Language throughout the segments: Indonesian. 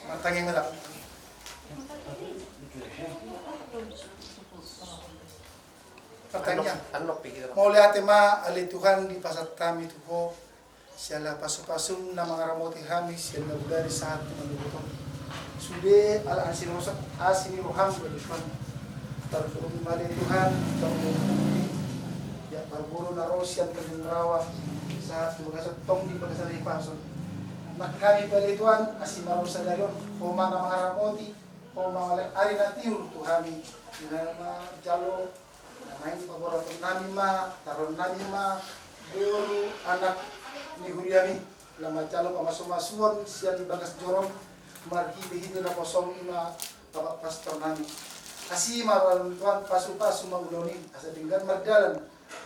Matangin mo na. Pertanyaan. Mau lihat tema ali Tuhan di pasat kami tuho. Siala pasu-pasum na mga ramoti kami siya nagdari sa ating maluto. Sude ala asinusak asini roham berdepan. Terus mali Tuhan tong ya parburo na rosyan kanyang rawa sa tugasat tong di pagkasali pason. Nakami pali Tuhan asimaro sa dayon o mga ramoti o mga ari na tiur Tuhami na jalo main paboro nami ma taron nami ma guru anak ni Huryani lama jalo pamasumasuan siya di bagas jorong margi behini na kosong ima bapak pastor nami kasih maran Tuhan pasu-pasu mauloni asa dinggan mardalan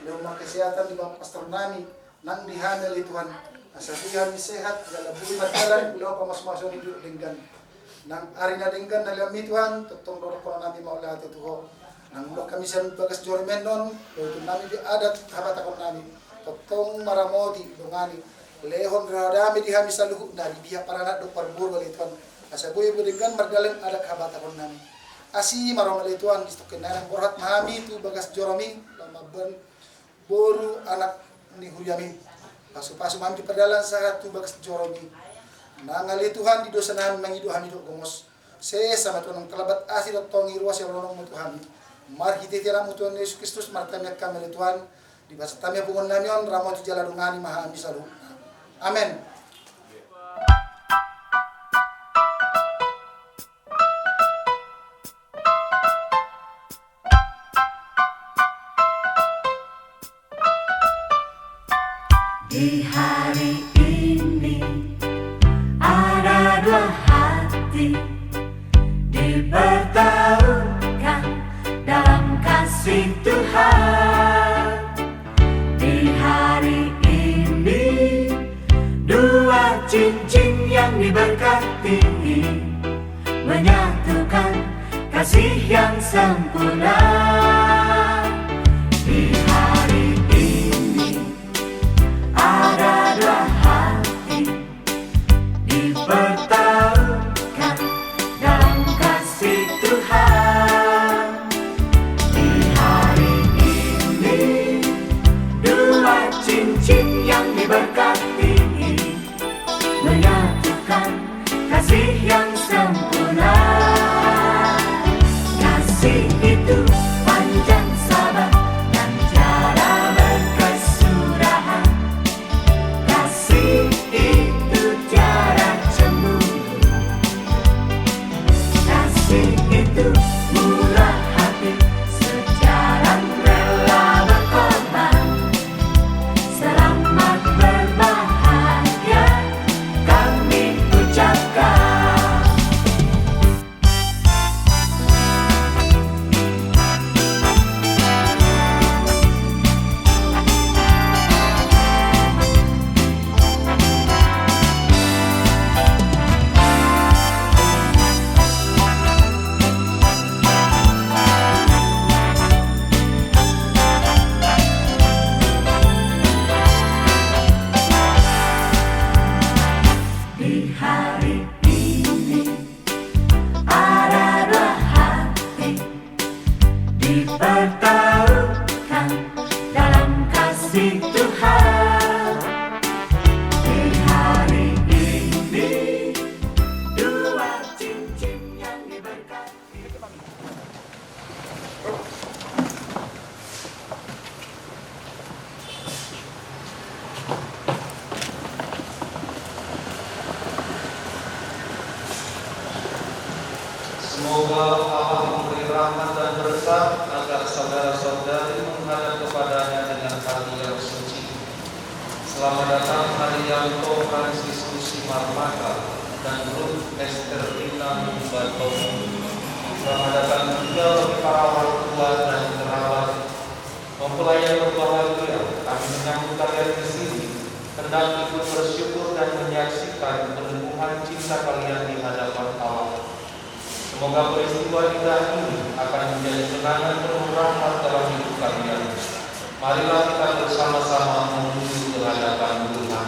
rumah kesehatan di bapak pastor nami nang dihamil Tuhan asa dihan sehat dalam bumi mardalan ulah pamasumasuan itu dinggan nang arina dinggan nalami Tuhan totong dorong ko nami maula tuho nang kami sa bagas jorong menon itu nami di adat habatakon nami totong maramodi dongani lehon radami di hami saluhuk na di biha para nak do parbur balituan asa boy budinggan mardalan ada kabatakon nami asi marong balituan istoken nang borhat mahami tu bagas joromi lama ben boru anak ni Huryami pasu-pasu mami di perdalan saat tu bagas joromi nangali Tuhan di dosa nami mangidu hami do gomos se sama tuan kalabat asi totong irwas yang nolong Tuhan mar kita tiara Tuhan Yesus Kristus martamnya kami Tuhan di bahasa tamia bungon namion ramon di jalan dungani maha misalu amen. Di hari ini ada dua hati dipertaruhkan dalam kasih Tuhan. Di hari ini dua cincin yang diberkati menyatukan kasih yang sempurna. Di hari ini ada dua hati dipertaruhkan dalam kasih Tuhan. Di hari ini dua cincin yang diberkati menyatukan kasih yang sempurna. Kasih itu panjang sabar dan tiada berkesudahan. Kasih itu tiada cemburu. Kasih itu murah hati, sejalan rela berkorban. Selamat berbahagia kami ucapkan. Di hari ini ada dua hati dipertaruhkan dalam kasih Tuhan. Di hari ini dua cincin yang diberkati. Semoga Allah memberi rahmat dan berkat agar saudara-saudari menghadap kepadanya dengan hati yang suci. Selamat datang Haryanto Fransiskus Marmata dan Ruth Esterina Batomo. Selamat datang juga bagi para orang tua dan kerabat. Mempelai yang berbahagia, kami menyambut kalian di sini, hendak ikut bersyukur dan menyaksikan penumbuhan cinta kalian di hadapan Allah. Semoga peristiwa indah ini akan menjadi kenangan penuh rahmat dalam hidup kalian. Marilah kita bersama-sama menuju ke hadapan Tuhan.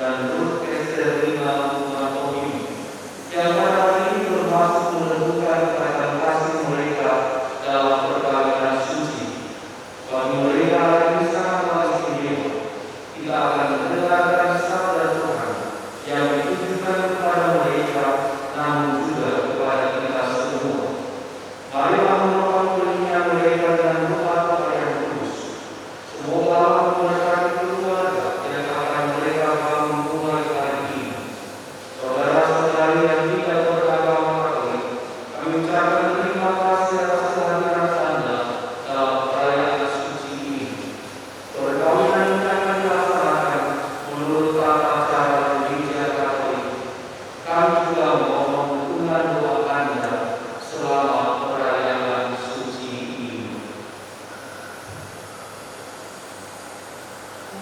dan Ruth Esther Lima Muhammad yang pada hari ini termasuk menentukan ikatan kasih mereka dalam perkawinan suci. Bagi mereka yang sangat istimewa, kita akan mendengarkan sabda Tuhan yang ditujukan kepada mereka, namun juga kepada kita semua. Marilah menopang telinga mereka dengan doa yang tulus. Semoga Allah memberkati keluarga yang akan mereka bangun mulai hari ini. Saudara-saudari yang tidak beragama Katolik, kami ucapkan terima kasih atas kehadiran Anda dalam perayaan suci ini. Perkawinan yang akan dilaksanakan menurut tata cara gereja Katolik. Kami juga mohon dukungan doa Anda selama perayaan suci ini.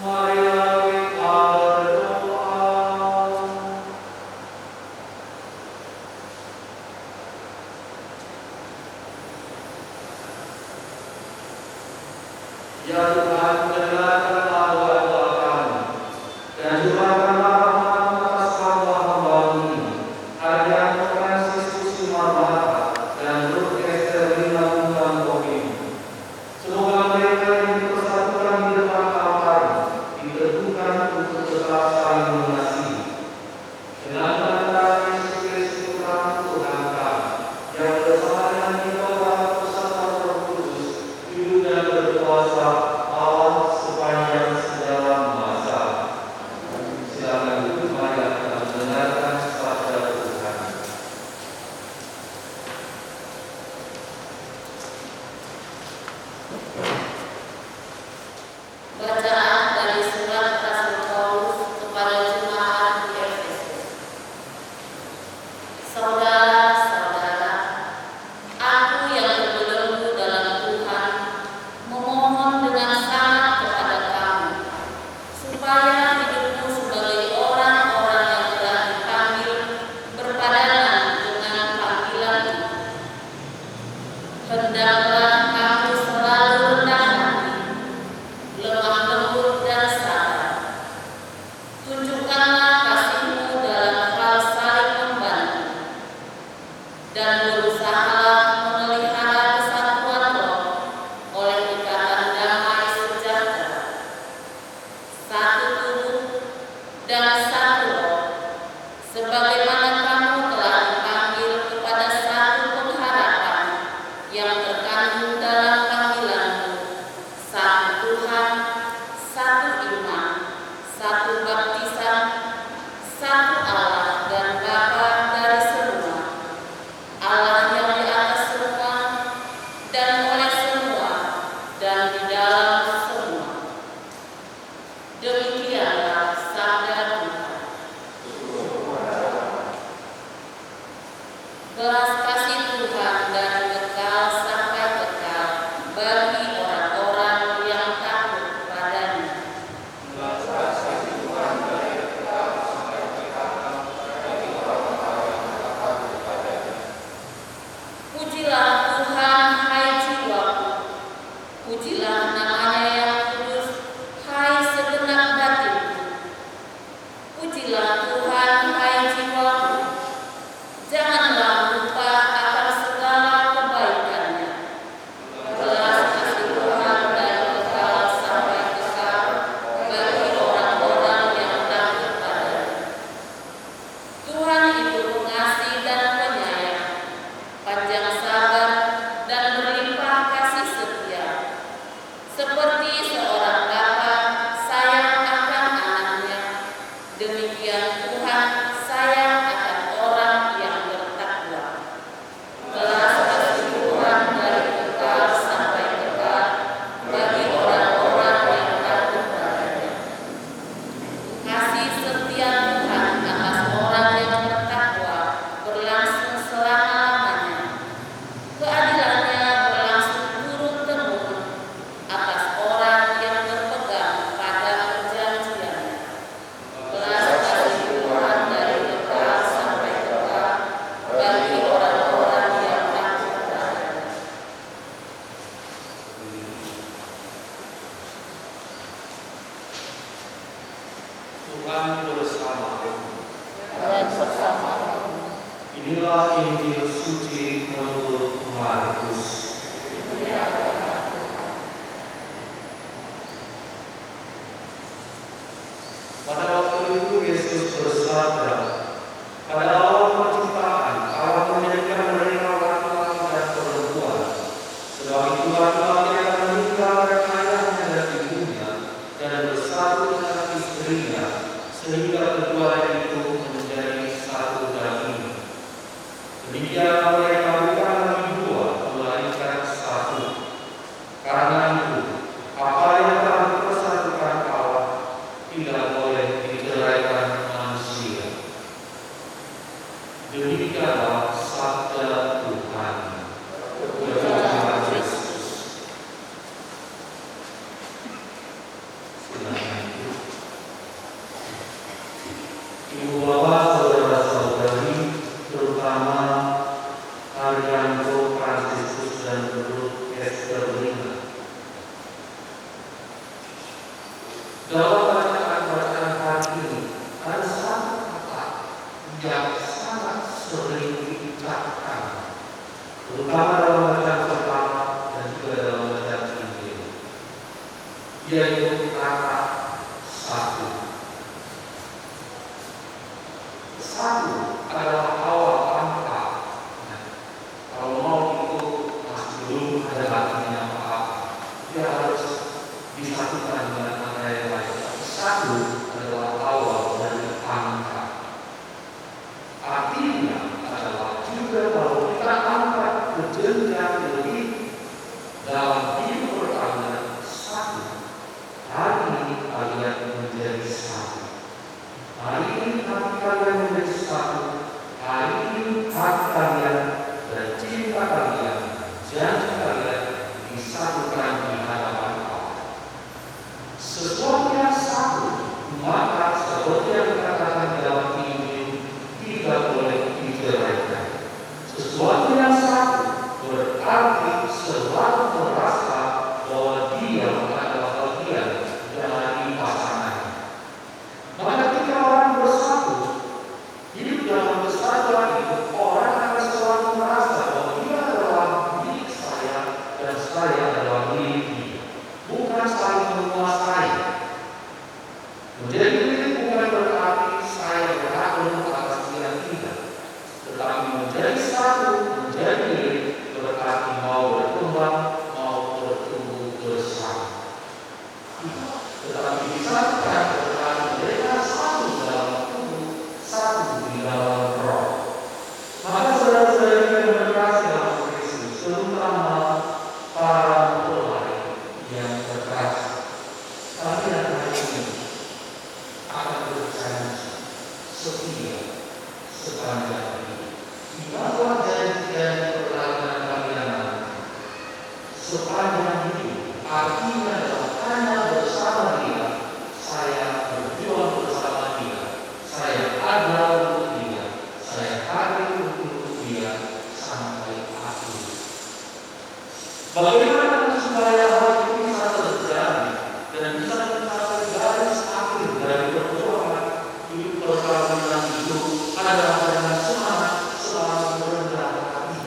Marilah kita berdoa. Ya Tuhan, dengarkanlah doa-doa kami, dan curahkanlah rahmat-Mu atas hamba-Hamba ini, Hadiah Francis Kusumarbaka dan Ruth Esther Lina Muhammad. Semoga mereka yang dipersatukan di depan altar diteguhkan untuk tetap saling mengasihi. Dengan bantuan Yesus Kristus Putra Tuhan kami, yang bersama dengan kita dalam persatuan Roh Kudus, hidup dan berkuasa Allah sepanjang segala masa. Silakan duduk, mari kita mendengarkan sabda Tuhan. Bacaan dari surat Rasul Paulus kepada jemaat di Efesus. Saudara-saudara, aku yang terbelenggu dalam Tuhan memohon dengan sangat kepada kamu, supaya hidupmu sebagai orang-orang yang telah dipanggil berpadanan dengan panggilan itu. Hendaklah kamu selalu rendah hati, lemah lembut dan sabar. Tunjukkanlah kasihmu dalam hal saling membantu, dan berusahalah memelihara kesatuan roh oleh ikatan damai sejahtera. Satu tubuh dan satu roh, sebagaimana kamu telah dipanggil kepada satu pengharapan yang terkandung dalam panggilanmu, satu Tuhan, satu iman, satu baptisan, satu Allah dan Bapa dari semua, Allah yang di atas semua, dan oleh semua, dan di dalam semua. Demikianlah sabda Tuhan. Belas kasih Tuhan dan kekal sampai kekal bagi orang-orang yang takut padanya. Pujilah Tuhan, hai jiwaku. Pujilah namanya yang kudus, hai segenap batinku. Pujilah Tuhan, hai jiwaku. Janganlah lupa akan segala kebaikannya. Belas kasih Tuhan dan kekal sampai kekal bagi orang-orang yang takut padanya. Tuhan itu pengasih dan penyayang, panjang sabar dan berlimpah kasih setia. Seperti seorang bapa sayang akan anaknya, demikian Tuhan sayang akan orang yang bertakwa. Belas kasih Tuhan dari kekal sampai kekal bagi orang-orang yang takut padanya. Kasih setia Tuhan atas orang yang bertakwa berlangsung selama-lamanya. Keadilannya berlangsung turun-temurun atas orang yang berpegang pada perjanjiannya. Belas kasih Tuhan dari kekal bersama. dan bersama. Inilah Injil suci menurut Markus. Pada waktu itu Yesus bersabda, pada awal penciptaan Allah menjadikan mereka laki-laki dan perempuan. Sebab itu laki-laki akan meninggalkan ayahnya dan ibunya dan bersatu dengan istrinya, sehingga keduanya itu menjadi satu daging. Demikian mereka bukan lagi dua, melainkan satu. Karena itu, apa yang telah dipersatukan Allah tidak boleh diceraikan manusia. Demikianlah sabda Tuhan. Terpujilah Yesus. Silakan Ibu bapak, saudara-saudari, terutama Arianto, Fransiskus dan Ruth Esterlina. Dalam bacaan hari ini ada satu kata yang sangat sering diucapkan, terutama dalam bacaan pertama dan juga dalam bacaan Injil, yaitu kata satu. Satu adalah awal angka. Kalau mau itu masih belum ada artinya apa-apa, dia harus disatukan dengan angka yang lain. Satu adalah awal dari angka. Artinya adalah juga kalau kita angkat ke jenjang lebih dalam hidup pertama satu, hari ini kalian menjadi satu. Hari ini hati kalian menjadi satu. Hari ini hati kalian dan cinta kalian, janji kalian disatukan di hadapan Allah. Sesuatu yang satu, maka seperti yang dikatakan dalam Injil, tidak boleh diceraikan. Sesuatu yang satu berarti selalu merasa bahwa dia adalah bagian dari pasangan. Maka ketika orang bersatu, hidup dalam kesatuan itu, orang akan selalu merasa bahwa dia adalah milik saya dan saya adalah milik dia. Bukan saling menguasai. Menjadi milik bukan berarti saya berhak untuk atas dia, tidak. Tetapi menjadi satu, menjadi milik berarti mau berkembang, mau bertumbuh bersama. Tetapi disatukan berarti mereka satu dalam tubuh, satu di dalam roh. Maka saudara-saudari yang berkasih dalam Kristus, terutama para mempelai yang berkasih, kalian hari ini akan berjanji setia sepanjang hidup. Dibawa janji-janji perkawinan kalian nanti sepanjang hidup, artinya adalah hanya bersama dia, saya berjuang bersama dia, saya ada untuk dia, saya hadir untuk dia sampai akhir. Bagaimana supaya hal itu bisa terjadi dan bisa mencapai garis akhir dari perjuangan hidup perkawinan itu adalah dengan semangat selalu merendah hati,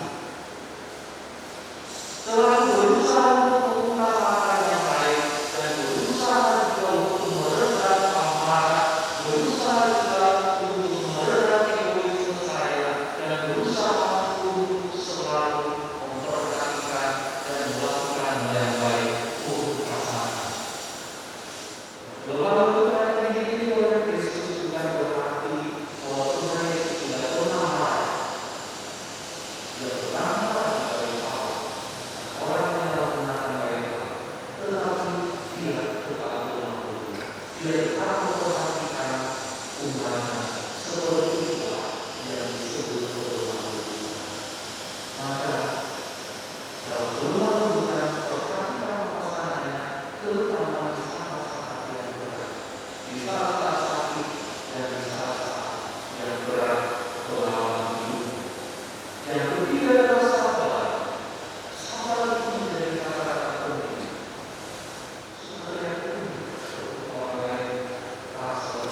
selalu berusaha untuk mengutamakan yang baik dan berusaha juga untuk meredam amarah, berusaha juga untuk meredam egoisme saya dan berusaha untuk selalu memperhatikan dan melakukan yang baik untuk pasangan. Lepas ini oleh Kristus juga berarti bahwa Tuhan Yesus tidak pernah marah. Dia pernah marah dari Allah. Orang yang melakukan baik, tetapi dia tetap berlaku. Dia tetap memperhatikan umatnya seperti itulah yang disebut berlaku. Maka kalau berlaku bukan perhatikan pasangannya, terutama di saat-saat yang berat, di saat-saat sakit dan di saat-saat yang berat melawan hidup. Yang ketiga adalah sabar. Sabar itu menjadi kata-kata penting. Sabar yang penting untuk orang lain rasa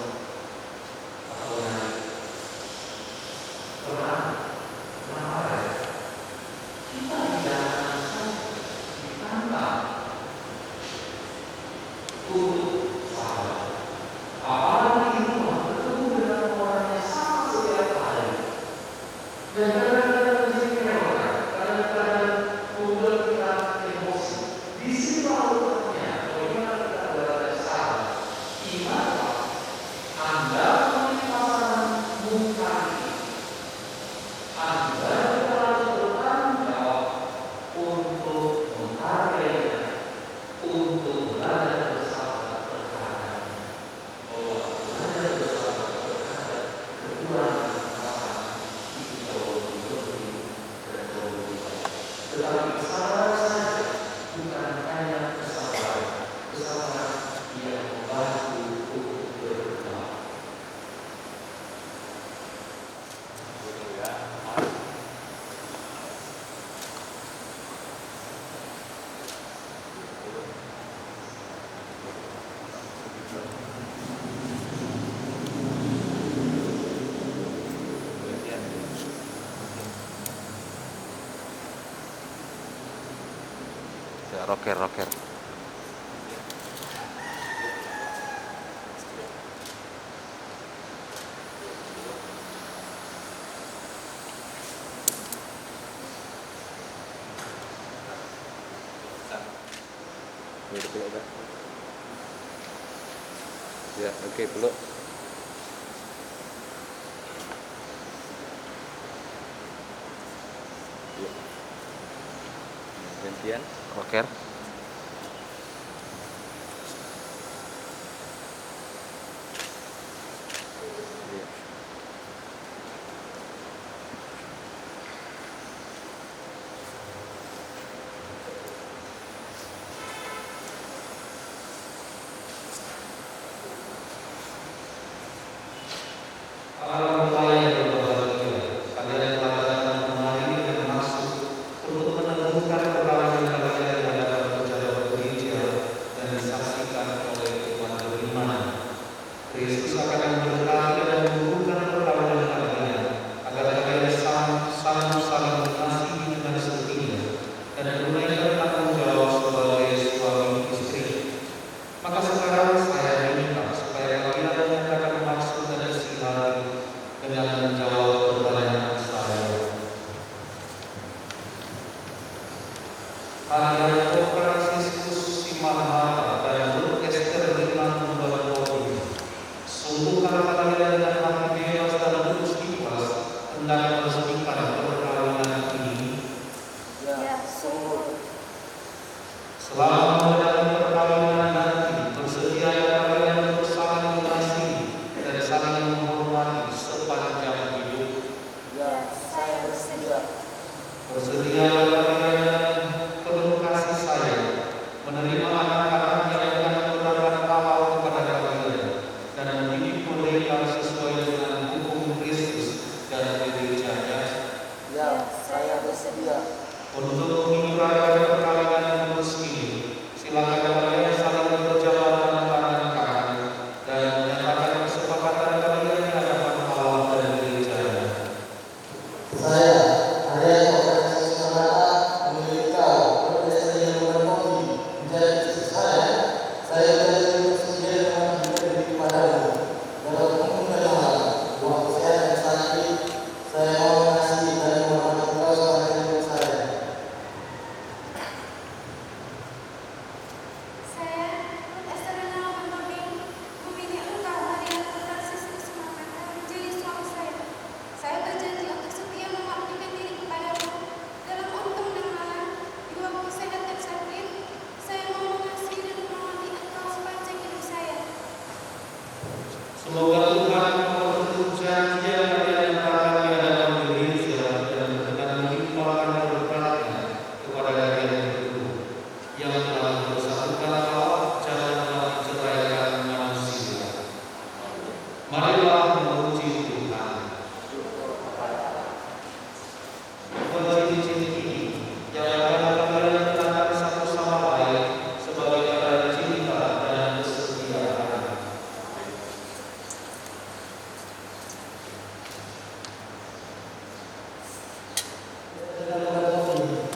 rocker. Ya, oke, peluk. Ya. Gantian, rocker. Ya. Kristus akan memberkati dan menumbuhkan perkawinan kalian agar kalian saling mengasihi dengan setia dan menunaikan tanggung jawab sebagai suami istri. Maka sekarang saya minta supaya kalian menyatakan maksud dan isi hati dengan menjawab pertanyaan saya. Hadiah Fransiskus Simanmata dan Ruth Esther Lina Mundawati. Sungguh kalian dengan hati bebas dan tulus ikhlas hendak meresmikan perkawinan ini. Ya, sungguh. Selama menjalani perkawinan nanti, bersedia kalian untuk saling mengasihi dan saling menghormati sepanjang hidup. Ya, saya bersedia. Bersedia kalian penuh kasih sayang, menerima anak-anak yang akan menggunakan amal kepada kalian dan mendidik mereka sesuai dengan hukum Kristus dan gerejanya. Ya, saya bersedia. Untuk mengikuti perkawinan kudus ini, silakan kalian saling berjabat tangan kanan dan menyatakan kesepakatan kalian di hadapan Allah dan gerejanya. Saya, Hadiah Fransiskus Simanmata, memilih kau, Ruth Esther Lina Mundawati, menjadi istri saya. Saya berjanji untuk setia dengan diri kepadamu. Dalam umum dan amal, waktu saya dan sakit, saya mau mengasihi dan menghormati kau sebagai ibu saya. Saya, Ruth Esther Lina Mundawati, memilih engkau, Hadiah Fransiskus Simanmata, menjadi suami saya. Saya berjanji untuk setia mengabdikan diri kepadamu dalam untung dan malam, di waktu sehat dan sakit. Saya mau mengasihi dan menghormati engkau sepanjang hidup saya. Semoga Tuhan memperteguh janji yang kalian katakan di hadapan gereja dan dengan melimpahkan berkatnya kepada kalian berdua yang telah bersatukan Allah jangan menceraikan manusia. Marilah memuji Tuhan. Cincin ini yang akan kalian kenakan satu sama lain sebagai tanda cinta dan kesetiaan.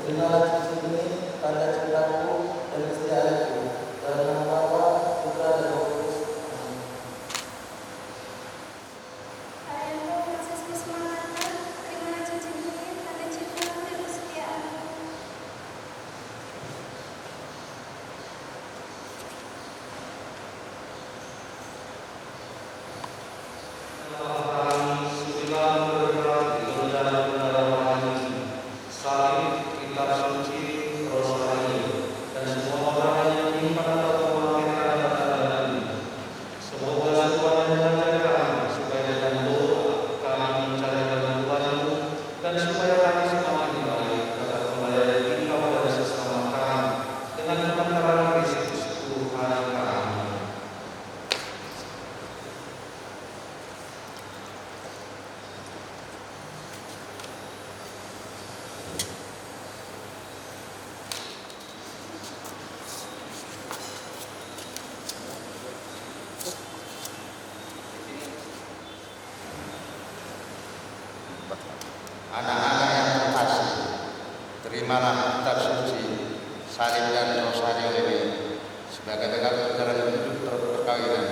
Dengarlah cincin ini, tanda cintaku dan kesetiaanku. Dalam nama Bapa, Putra dan Roh Kudus. Amin. Hadiah Fransiskus Simanmata, terimalah cincin ini, tanda cintaku dan kesetiaanku. Kami sembilan bergerak di benar-benar rohani, salib, kitab suci, rosari, dan semua orang yang menyimpan atau memamerkan tanda ini. Semoga Tuhan menjaga kami supaya dengan doa kami mencari bantuan-Mu dan supaya kami semakin baik dapat melayani Engkau dan sesama kami dengan kebenaran Kristus Tuhan kami. Anak-anak yang terkasih, terimalah kitab suci salib dan rosario ini sebagai bekal perjalanan hidup perkawinan,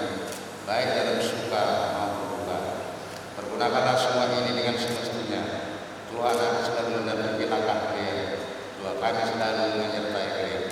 baik dalam suka maupun duka. Pergunakanlah semua ini dengan semestinya. Tuhan akan selalu mendampingi langkah kalian. Doa kami selalu menyertai kalian.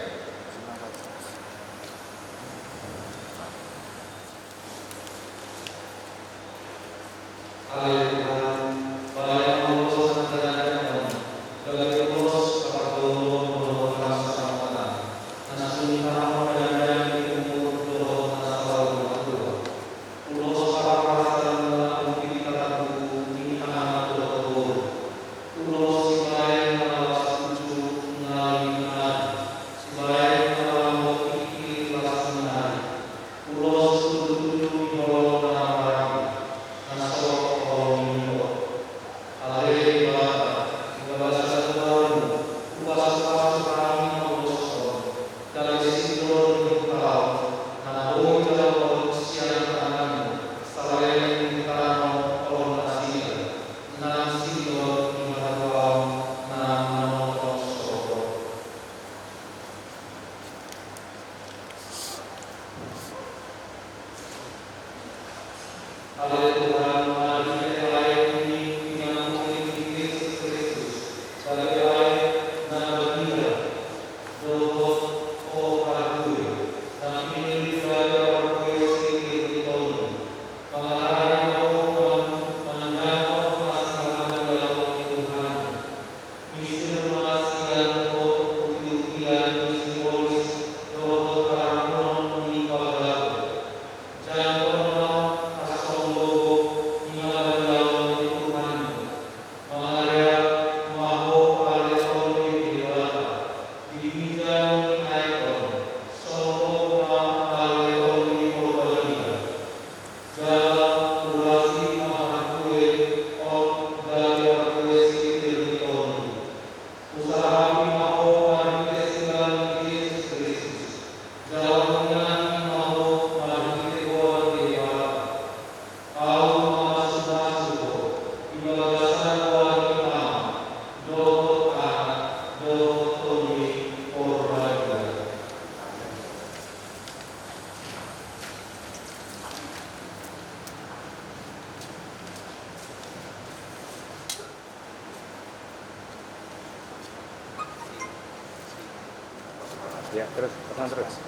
Ya, terus, tenang terus.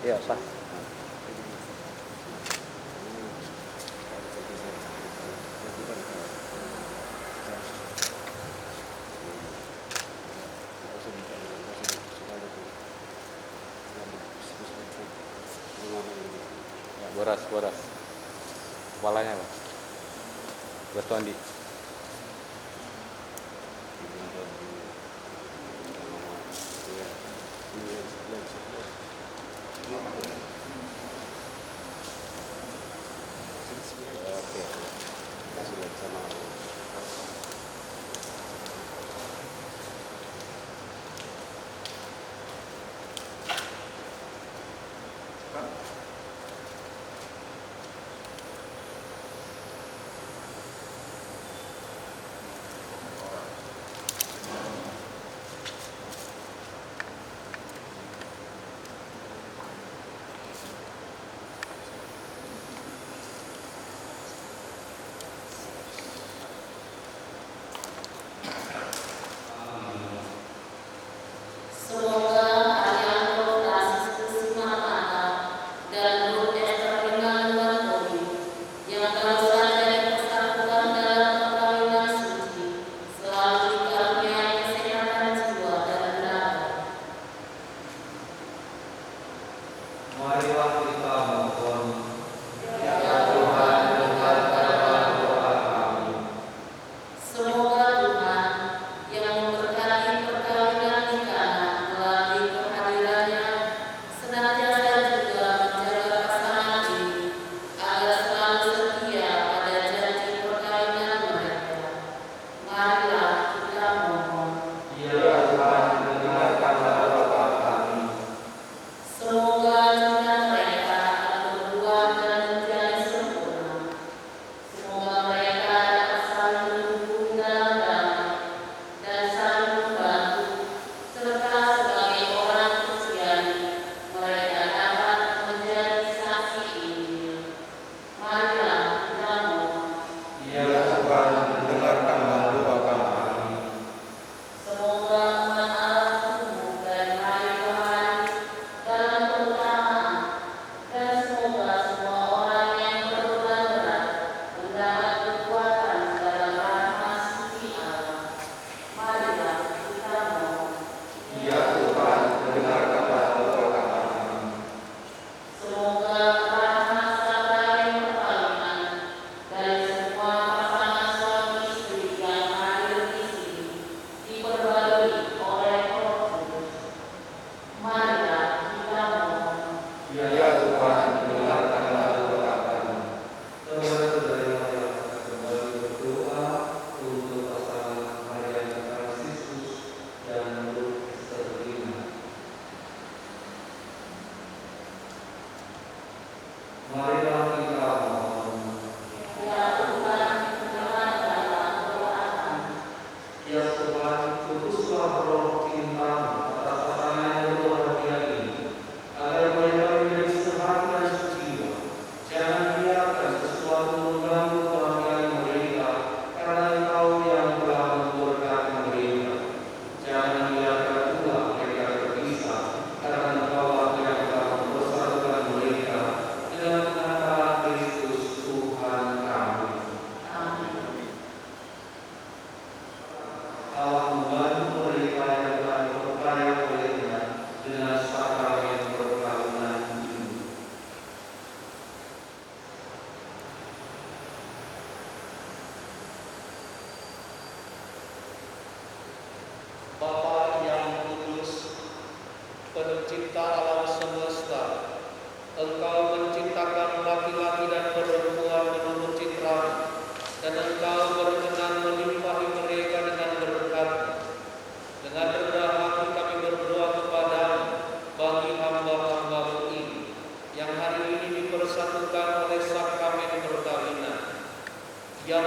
Iya, sah. Ya, boras. Kepalanya, Pak. Boras Tondi.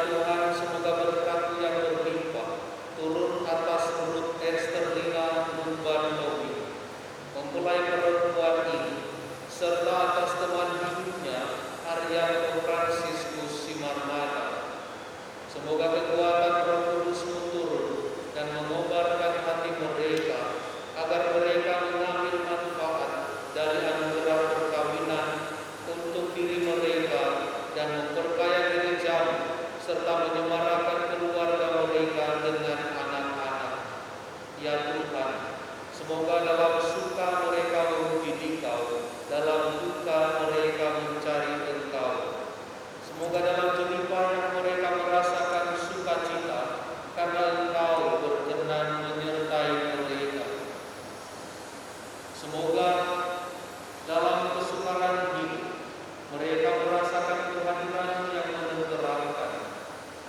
Tuhan, semoga berkat yang berlimpah turun atas Ruth Esterlina Nurbandowi, mempelai perempuan ini, serta atas teman hidupnya Arianto Fransiskus Simarmata. Semoga kekuatan Roh Kudus-Mu turun dan mengobarkan hati mereka, agar mereka mengambil manfaat dari anugerah perkawinan untuk diri mereka dan memperkaya gereja-Mu, serta menyemarakan keluarga mereka dengan anak-anak. Ya Tuhan, semoga dalam suka mereka memuji Dikau, dalam duka mereka mencari Engkau. Semoga dalam jeripaya mereka merasakan sukacita, karena Engkau berkenan menyertai mereka. Semoga dalam kesukaran hidup mereka merasakan kehadiran yang menenteramkan.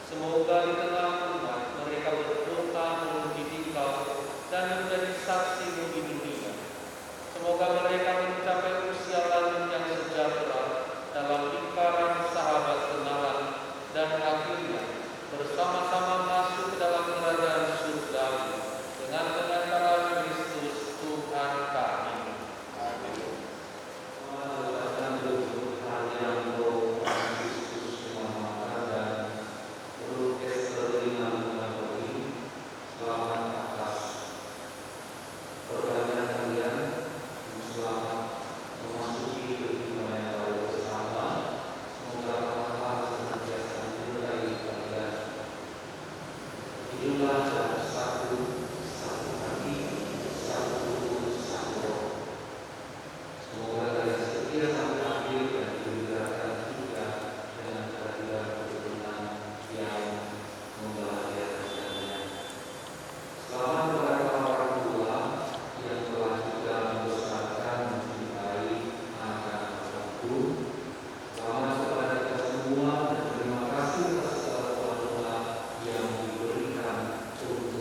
Semoga di tengah umat mereka berdoa memuji Dikau dan menjadi saksi di dunia. Semoga mereka mencapai usia lanjut yang sejahtera dalam lingkaran sahabat kenalan dan akhirnya bersama-sama masuk ke dalam kerajaan surga dengan pengantaran Kristus Tuhan kami. Terima kasih atas segala doa yang diberikan untuk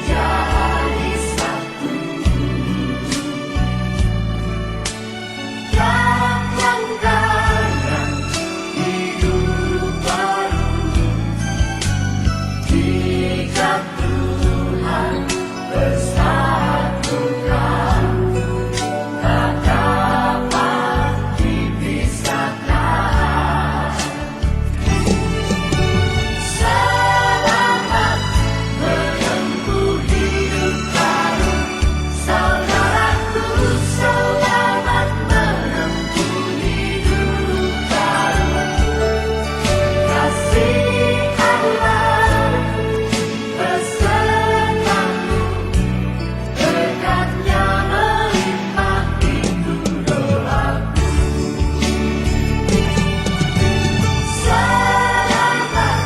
jadi satu. Langkah-langkah hidup baru jika Tuhan bersatukan, tak dapat dipisahkan. Selamat menempuh hidup baru, saudaraku, selamat menempuh hidup baru. Kasih Allah besertamu, berkatnya melimpah, itu doaku. Selamat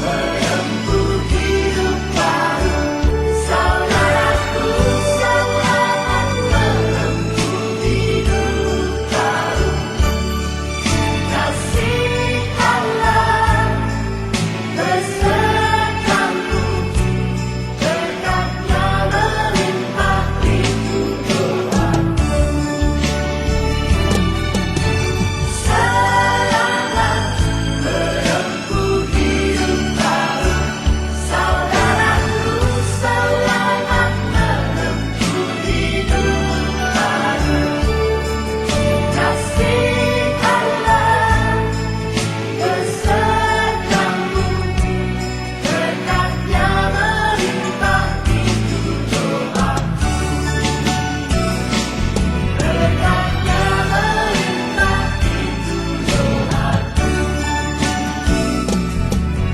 menempuh hidup baru, saudaraku, selamat menempuh hidup baru. Kasih Allah besertamu, berkatnya melimpah, itu doaku. Selamat menempuh hidup baru, saudaraku, selamat menempuh hidup baru. Kasih Allah besertamu, berkatnya melimpah, itu doaku. Berkatnya melimpah, itu doaku.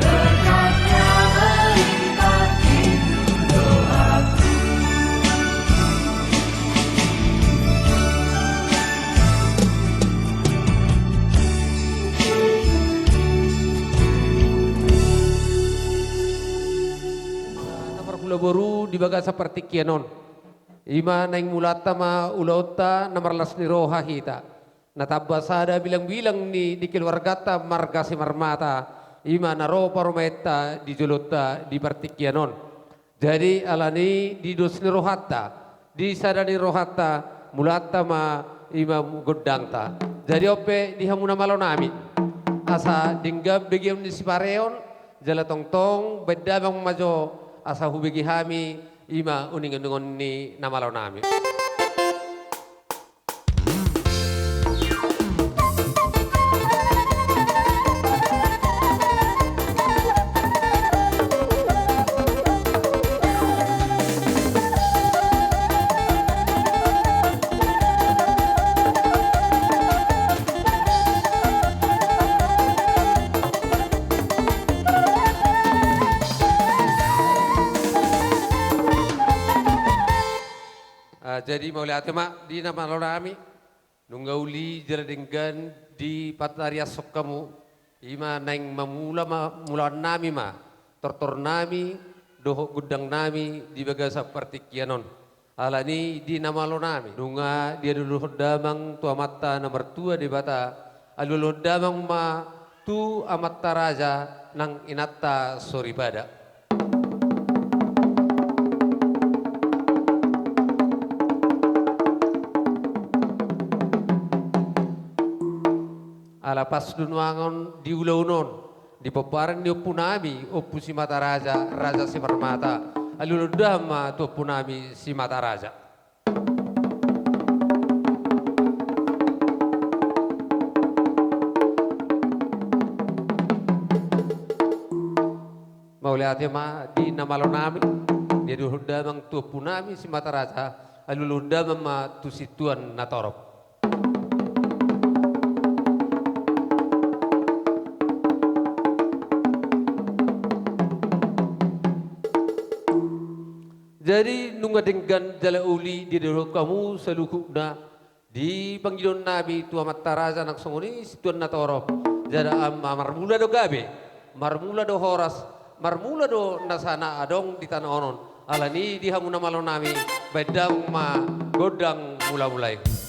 Berkatnya melimpah, itu doaku. Nomor pula baru dibaga seperti kianon. Ima naing mulata ma ulaota nomor las ni roha hita. Natabasada bilang-bilang di keluargata marga si marmata. Ima naro parometa di jolota di partikianon. Jadi alani di dos ni rohata. Di sada ni rohata mulata ma ima godangta. Jadi ope di hamuna malonami. Asa dinggab begiam di sipareon. Jala tong-tong beda bang majo asa hubigi hami ima uningan ni namalaw nami. Jadi mau lihat mak di nama lorami nunggauli jaladenggan di pataria sok kamu ima naing mula nami ma tortor nami doho gudang nami di bagasa partikianon alani di nama lorami nunga dia dulu damang tua mata nomor tua di bata alulu damang ma tu amat raja nang inata soribada. Ala pas dunwangon di ulaunon di peparan di opunami opu si mata raja raja si marmata aluludama tu opunami si mata raja. Mau lihat ma di namalonami dia duludamang tu opunami si mata raja aluludama tu si tuan natorop. Jadi nunga dengan jala uli di dalam kamu selukukna di panggilan Nabi tua mataraza nak songoni situan natorop jada marmula do gabe marmula do horas marmula do nasana adong di tanah onon alani di hamuna malon nami bedang ma godang mula-mulai.